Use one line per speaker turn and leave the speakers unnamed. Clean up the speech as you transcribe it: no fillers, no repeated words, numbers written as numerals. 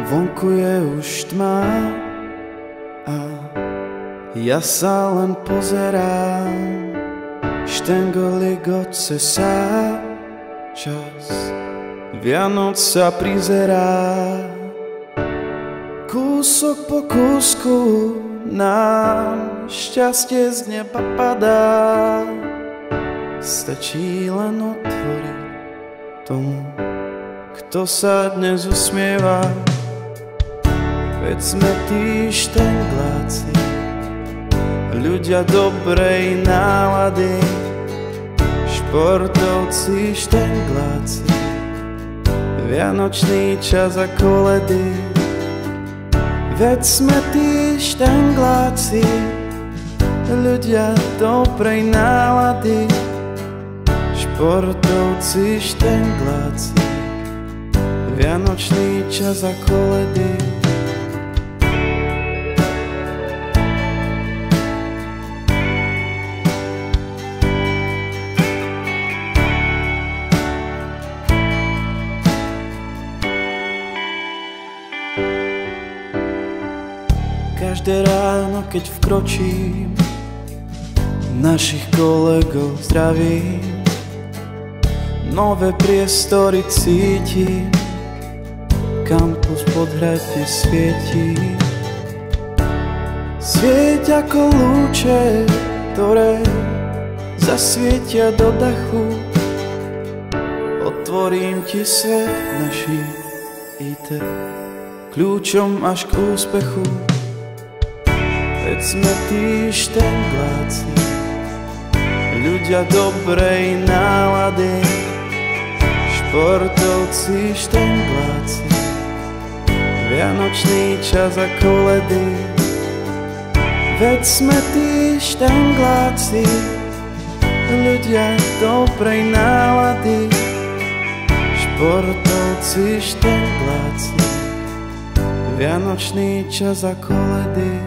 Vonku je už tma a ja sa len pozerám. Štengolik odsesá, čas Vianoc sa prizerá. Kúsok po kúsku nám šťastie z neba padá. Stačí len otvoriť tomu, kto sa dnes usmieva. Veď sme tí štengláci, ľudia dobrej nálady, športovci štengláci, vianočný čas a koledy. Veď sme tí štengláci, ľudia dobrej nálady, športovci štengláci, vianočný čas a koledy. Každé ráno, keď vkročím, našich kolegov zdravím, nové priestory cítim, kampus podhradne svietí. Svieť ako lúče, ktoré zasvietia do dachu. Otvorím ti svet našich IT, kľúčom až k úspechu. Veď sme tí štengláci, ľudia dobrej nálady, športovci štengláci, vianočný čas a koledy. Veď sme tí štengláci, ľudia dobrej nálady, športovci štengláci, vianočný čas a koledy.